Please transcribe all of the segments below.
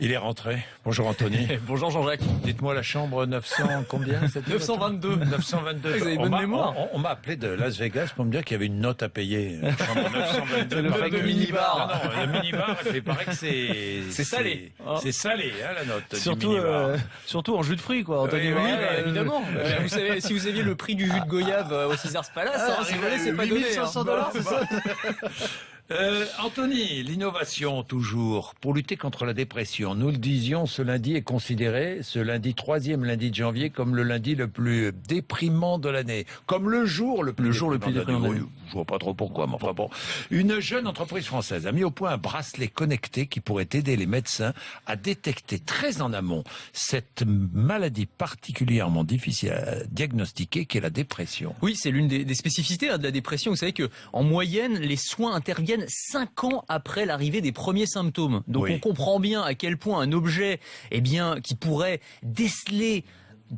Il est rentré. Bonjour Anthony. Bonjour Jean-Jacques. Dites-moi la chambre 900 combien? 922. 922. Vous avez bonne mémoire. On m'a appelé de Las Vegas pour me dire qu'il y avait une note à payer. Chambre 922. Le fameux minibar. Non, le minibar, il paraît que c'est salé. C'est salé, hein, la note. Surtout, du minibar. surtout en jus de fruits, quoi. Anthony. Oui, évidemment. Vous savez, si vous aviez le prix du jus de goyave au Caesars Palace, si vous voulez, c'est pas donné. $800, c'est ça? Anthony, l'innovation toujours pour lutter contre la dépression. Nous le disions, ce lundi est considéré, ce lundi 3e lundi de janvier, comme le lundi le plus déprimant de l'année, comme le jour le plus déprimant de l'année. Oui, je vois pas trop pourquoi, mais enfin bon. Une jeune entreprise française a mis au point un bracelet connecté qui pourrait aider les médecins à détecter très en amont cette maladie particulièrement difficile à diagnostiquer, qui est la dépression. Oui, c'est l'une des spécificités de la dépression. Vous savez que en moyenne, les soins interviennent 5 ans après l'arrivée des premiers symptômes. Donc on comprend bien à quel point un objet, qui pourrait déceler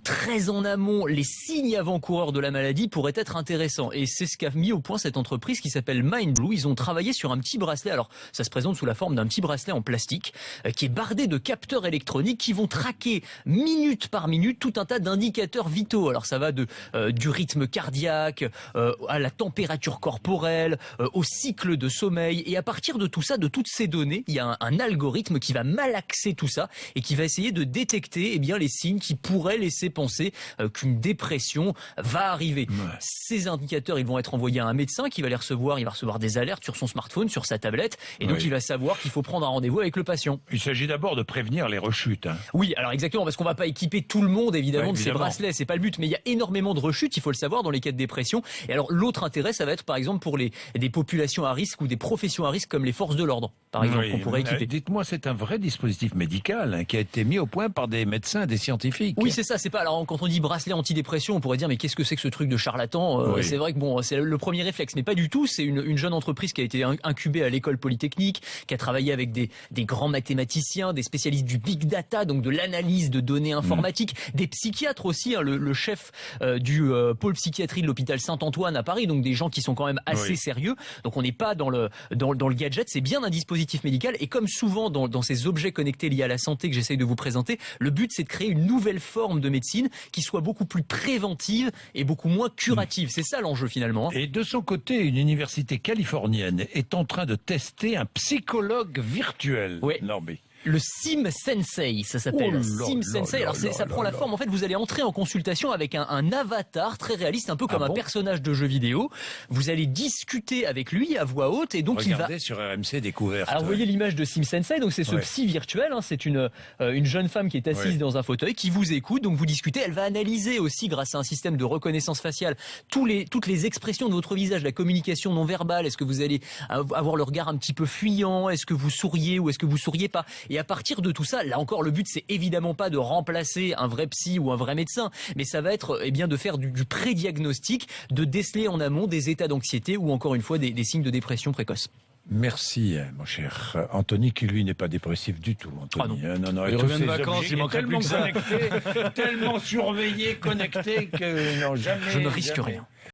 très en amont les signes avant-coureurs de la maladie pourrait être intéressant. Et c'est ce qu'a mis au point cette entreprise qui s'appelle Mindblue. Ils ont travaillé sur un petit bracelet. Alors, ça se présente sous la forme d'un petit bracelet en plastique qui est bardé de capteurs électroniques qui vont traquer minute par minute tout un tas d'indicateurs vitaux. Alors, ça va du rythme cardiaque à la température corporelle, au cycle de sommeil. Et à partir de tout ça, de toutes ces données, il y a un algorithme qui va malaxer tout ça et qui va essayer de détecter les signes qui pourraient laisser penser qu'une dépression va arriver. Ouais. Ces indicateurs, ils vont être envoyés à un médecin qui va les recevoir. Il va recevoir des alertes sur son smartphone, sur sa tablette, et donc il va savoir qu'il faut prendre un rendez-vous avec le patient. Il s'agit d'abord de prévenir les rechutes. Hein. Oui, alors exactement, parce qu'on va pas équiper tout le monde évidemment de ces bracelets, c'est pas le but, mais il y a énormément de rechutes, il faut le savoir, dans les cas de dépression. Et alors l'autre intérêt, ça va être par exemple pour des populations à risque ou des professions à risque comme les forces de l'ordre, par exemple, qu'on pourrait équiper. Dites-moi, c'est un vrai dispositif médical qui a été mis au point par des médecins, des scientifiques. Oui, c'est ça. C'est pas. Alors quand on dit bracelet antidépression, on pourrait dire mais qu'est-ce que c'est que ce truc de charlatan? C'est vrai que c'est le premier réflexe, mais pas du tout. C'est une jeune entreprise qui a été incubée à l'école polytechnique, qui a travaillé avec des grands mathématiciens, des spécialistes du big data, donc de l'analyse de données informatiques, des psychiatres aussi. Le chef du pôle psychiatrie de l'hôpital Saint-Antoine à Paris, donc des gens qui sont quand même assez sérieux. Donc on n'est pas dans le gadget, c'est bien un dispositif médical. Et comme souvent dans ces objets connectés liés à la santé que j'essaye de vous présenter, le but c'est de créer une nouvelle forme de médecine qui soit beaucoup plus préventive et beaucoup moins curative. C'est ça l'enjeu finalement. Et de son côté, une université californienne est en train de tester un psychologue virtuel. Oui. Le Sim Sensei, ça s'appelle. Sim Sensei. Alors ça prend la forme. En fait, vous allez entrer en consultation avec un avatar très réaliste, un peu comme un personnage de jeu vidéo. Vous allez discuter avec lui à voix haute et donc regardez sur RMC Découverte. Alors vous voyez l'image de Sim Sensei. Donc c'est ce psy virtuel. Hein, c'est une jeune femme qui est assise dans un fauteuil qui vous écoute. Donc vous discutez. Elle va analyser aussi grâce à un système de reconnaissance faciale toutes les expressions de votre visage, la communication non verbale. Est-ce que vous allez avoir le regard un petit peu fuyant? Est-ce que vous souriez ou est-ce que vous souriez pas? Et à partir de tout ça, là encore, le but, c'est évidemment pas de remplacer un vrai psy ou un vrai médecin, mais ça va être de faire du pré-diagnostic, de déceler en amont des états d'anxiété ou encore une fois des signes de dépression précoce. Merci, mon cher Anthony, qui lui n'est pas dépressif du tout. Anthony. Non. Il revient de vacances, il manquerait plus que ça. Tellement surveillé, connecté que non, jamais. Je ne risque rien.